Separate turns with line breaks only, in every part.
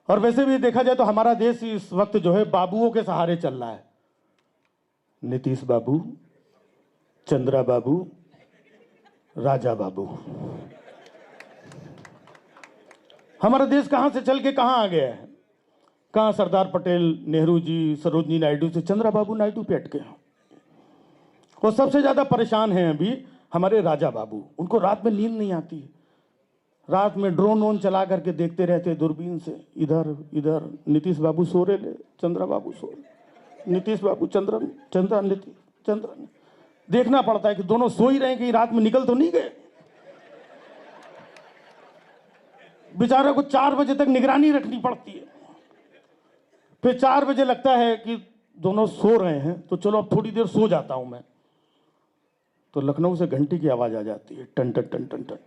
और वैसे भी देखा जाए तो हमारा देश इस वक्त जो है बाबुओं के सहारे चल रहा है। नीतीश बाबू, चंद्रा बाबू, राजा बाबू। हमारा देश कहां से चल के कहां आ गया है। कहां सरदार पटेल, नेहरू जी, सरोजनी नायडू से चंद्रा बाबू नायडू पे अटके हैं। और सबसे ज्यादा परेशान हैं अभी हमारे राजा बाबू। उनको रात में नींद नहीं आती। रात में ड्रोन वोन चला करके देखते रहते दूरबीन से, इधर इधर। नीतीश बाबू सो रहे ले, चंद्रा बाबू सो रहे, नीतीश बाबू चंद्रा चंद्रा नीतीश चंद्रा। देखना पड़ता है कि दोनों सो ही रहे, कि रात में निकल तो नहीं गए। बेचारा को 4 बजे तक निगरानी रखनी पड़ती है। फिर 4 बजे लगता है कि दोनों सो रहे हैं तो चलो अब थोड़ी देर सो जाता हूं मैं। तो लखनऊ से घंटी की आवाज आ जाती है, टन टन टन टन टन।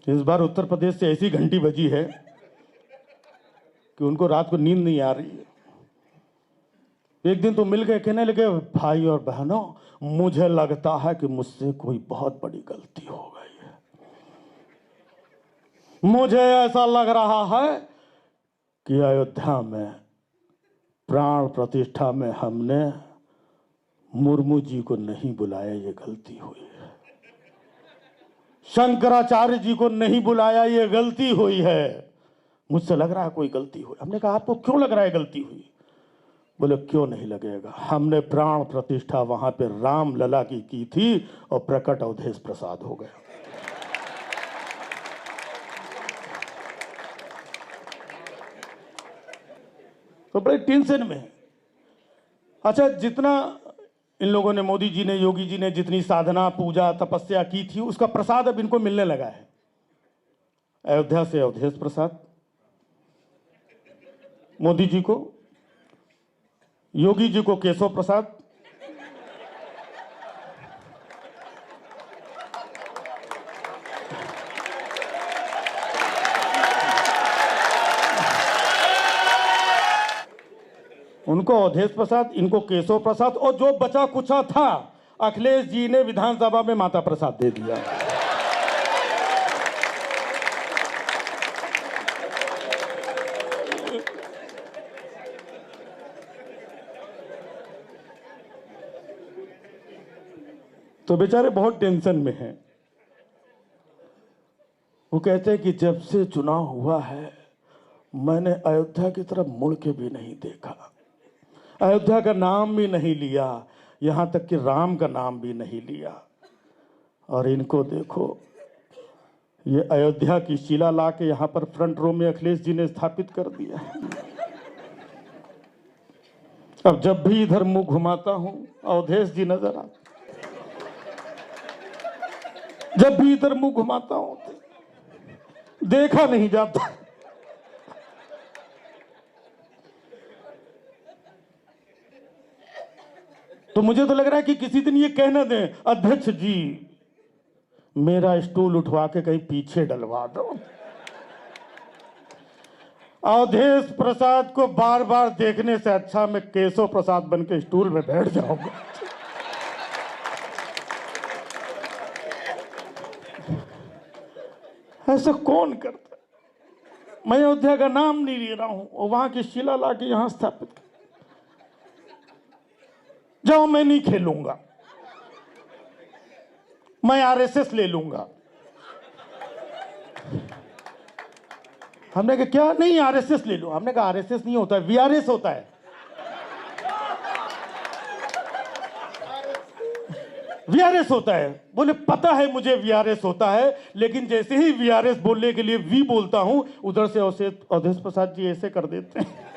इस बार उत्तर प्रदेश से ऐसी घंटी बजी है कि उनको रात को नींद नहीं आ रही है। एक दिन तो मिल गए, कहने लगे भाई और बहनों, मुझे लगता है कि मुझसे कोई बहुत बड़ी गलती हो गई है। मुझे ऐसा लग रहा है कि अयोध्या में प्राण प्रतिष्ठा में हमने मुर्मू जी को नहीं बुलाया, ये गलती हुई है। शंकराचार्य जी को नहीं बुलाया, ये गलती हुई है। मुझसे लग रहा है कोई गलती हुई। हमने कहा आपको क्यों लग रहा है गलती हुई? बोले क्यों नहीं लगेगा, हमने प्राण प्रतिष्ठा वहां पे राम लला की थी और प्रकट अवधेश प्रसाद हो गया। तो बड़े टेंशन में। अच्छा, जितना इन लोगों ने, मोदी जी ने, योगी जी ने जितनी साधना, पूजा, तपस्या की थी, उसका प्रसाद अब इनको मिलने लगा है। अयोध्या से अवधेश प्रसाद मोदी जी को, योगी जी को केशव प्रसाद, उनको अवधेश प्रसाद, इनको केशव प्रसाद, और जो बचा कुचा था अखिलेश जी ने विधानसभा में माता प्रसाद दे दिया। तो बेचारे बहुत टेंशन में हैं। वो कहते हैं कि जब से चुनाव हुआ है मैंने अयोध्या की तरफ मुड़ के भी नहीं देखा, अयोध्या का नाम भी नहीं लिया, यहां तक कि राम का नाम भी नहीं लिया। और इनको देखो, ये अयोध्या की शिला ला के यहां पर फ्रंट रो में अखिलेश जी ने स्थापित कर दिया। अब जब भी इधर मुंह घुमाता हूं अवधेश जी नजर आते, जब भी इधर मुंह घुमाता हूं देखा नहीं जाता। तो मुझे तो लग रहा है कि किसी दिन ये कहना दें, अध्यक्ष जी मेरा स्टूल उठवा के कहीं पीछे डलवा दो। अवधेश प्रसाद को बार बार देखने से अच्छा मैं केशव प्रसाद बन के स्टूल में बैठ जाऊंगा। ऐसा कौन करता? मैं अयोध्या का नाम नहीं ले रहा हूं और वहां की शिला ला के यहां स्थापित कर। जाओ, मैं नहीं खेलूंगा, मैं आरएसएस ले लूंगा। हमने कहा क्या? नहीं, आरएसएस ले लो। हमने कहा आरएसएस नहीं होता है, वीआरएस होता है। वीआरएस होता है। बोले पता है मुझे वीआरएस होता है, लेकिन जैसे ही वीआरएस बोलने के लिए वी बोलता हूं उधर से अवधेश प्रसाद जी ऐसे कर देते हैं।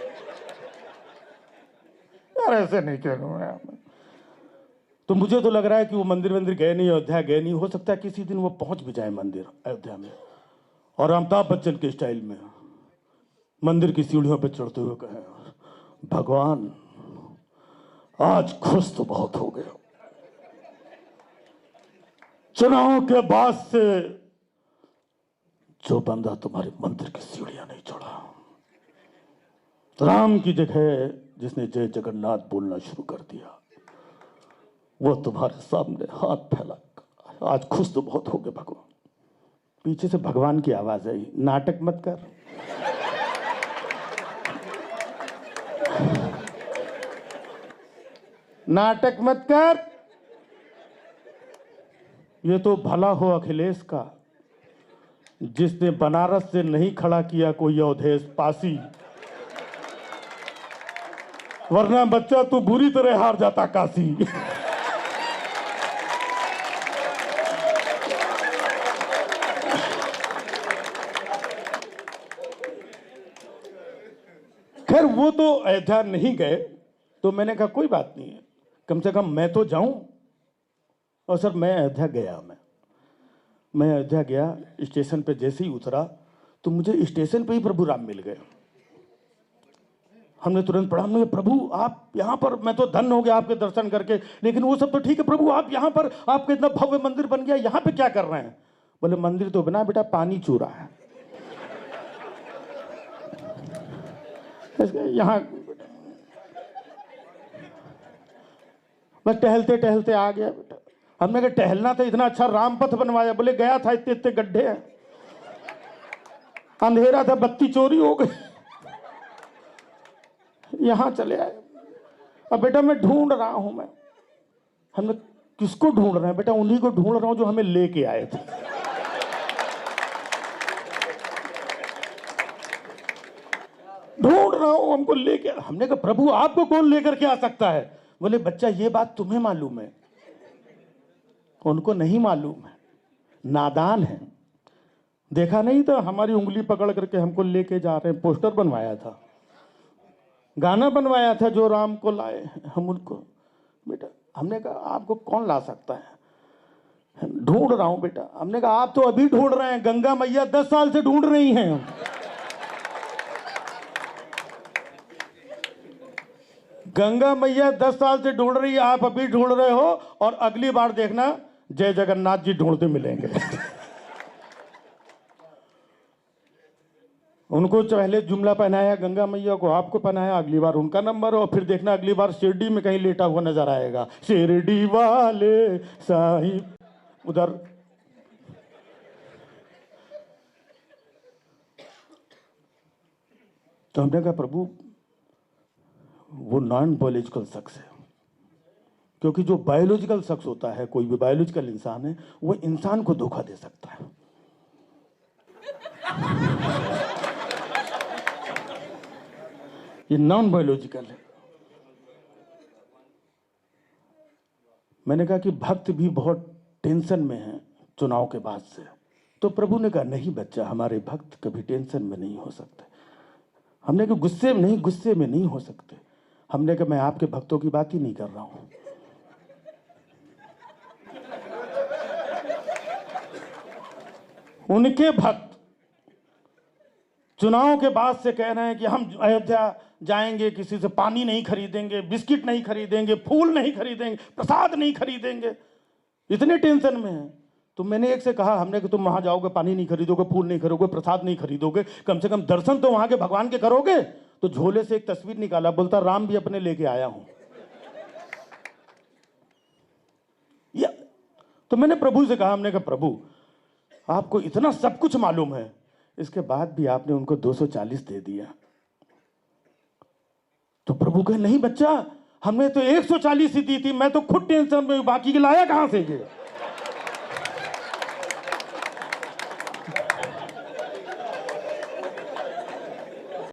यार ऐसे नहीं कहूंगा। तो मुझे तो लग रहा है कि वो मंदिर गए नहीं, अयोध्या गए नहीं। हो सकता है किसी दिन वो पहुंच भी जाए मंदिर अयोध्या में, और अमिताभ बच्चन के स्टाइल में मंदिर की सीढ़ियों पर चढ़ते हुए कहे, भगवान आज खुश तो बहुत हो गया, चुनाव के बाद से जो बंदा तुम्हारे मंदिर की सीढ़ियां नहीं चढ़ा, राम की जगह जिसने जय जगन्नाथ बोलना शुरू कर दिया, वो तुम्हारे सामने हाथ फैला, आज खुश तो बहुत हो गए भगवान। पीछे से भगवान की आवाज आई, नाटक मत कर। नाटक मत कर। ये तो भला हो अखिलेश का, जिसने बनारस से नहीं खड़ा किया कोई अवधेश पासी, वरना बच्चा तू बुरी तरह हार जाता काशी। खैर वो तो अयोध्या नहीं गए, तो मैंने कहा कोई बात नहीं है, कम से कम मैं तो जाऊं। और सर मैं अयोध्या गया। मैं अयोध्या गया, स्टेशन पे जैसे ही उतरा तो मुझे स्टेशन पे ही प्रभु राम मिल गए। हमने तुरंत पढ़ा, हमने प्रभु आप यहाँ पर, मैं तो धन्य हो गया आपके दर्शन करके, लेकिन वो सब तो ठीक है प्रभु, आप यहाँ पर, आपका इतना भव्य मंदिर बन गया, यहाँ पे क्या कर रहे हैं? बोले मंदिर तो बना बेटा, पानी चू रहा है यहाँ। बस टहलते टहलते आ गया बेटा। हमने कहा टहलना था, इतना अच्छा रामपथ बनवाया। बोले गया था, इतने इतने गड्ढे हैं, अंधेरा था, बत्ती चोरी हो गई, यहां चले आए। अब बेटा मैं ढूंढ रहा हूं। हमने किसको ढूंढ रहे हैं? बेटा उन्हीं को ढूंढ रहा हूं जो हमें लेके आए थे। ढूंढ रहा हूं, हमको लेके। हमने कहा प्रभु आपको कौन लेकर के आ सकता है? बोले बच्चा ये बात तुम्हें मालूम है, उनको नहीं मालूम है, नादान है। देखा नहीं था, हमारी उंगली पकड़ करके हमको लेके जा रहे हैं। पोस्टर बनवाया था, गाना बनवाया था, जो राम को लाए हम उनको। बेटा हमने कहा आपको कौन ला सकता है? ढूंढ रहा हूं बेटा। हमने कहा आप तो अभी ढूंढ रहे हैं, गंगा मैया 10 साल से ढूंढ रही हैं। गंगा मैया 10 साल से ढूंढ रही है, आप अभी ढूंढ रहे हो, और अगली बार देखना जय जगन्नाथ जी ढूंढते मिलेंगे। उनको पहले जुमला पहनाया गंगा मैया को, आपको पहनाया, अगली बार उनका नंबर हो, फिर देखना अगली बार शिरडी में कहीं लेटा हुआ नजर आएगा, शिरडी वाले साहिब उधर। तो हमने कहा प्रभु वो नॉन बायोलॉजिकल शख्स है, क्योंकि जो बायोलॉजिकल शख्स होता है, कोई भी बायोलॉजिकल इंसान है, वो इंसान को धोखा दे सकता है। ये नॉन बायोलॉजिकल है। मैंने कहा कि भक्त भी बहुत टेंशन में है चुनाव के बाद से। तो प्रभु ने कहा नहीं बच्चा, हमारे भक्त कभी टेंशन में नहीं हो सकते। हमने कहा गुस्से में नहीं हो सकते। हमने कहा मैं आपके भक्तों की बात ही नहीं कर रहा हूं। उनके भक्त चुनाव के बाद से कह रहे हैं कि हम अयोध्या जाएंगे, किसी से पानी नहीं खरीदेंगे, बिस्किट नहीं खरीदेंगे, फूल नहीं खरीदेंगे, प्रसाद नहीं खरीदेंगे, इतने टेंशन में हैं। तो मैंने एक से कहा, हमने कि तुम वहां जाओगे, पानी नहीं खरीदोगे, फूल नहीं खरीदोगे, प्रसाद नहीं खरीदोगे, कम से कम दर्शन तो वहां के भगवान के करोगे। तो झोले से एक तस्वीर निकाला, बोलता राम भी अपने लेके आया हूं। या तो मैंने प्रभु से कहा, हमने कहा प्रभु आपको इतना सब कुछ मालूम है, इसके बाद भी आपने उनको 240 दे दिया। तो प्रभु कहे नहीं बच्चा, हमने तो 140 ही दी थी, मैं तो खुद टेंशन में, बाकी के लाया कहां से ये?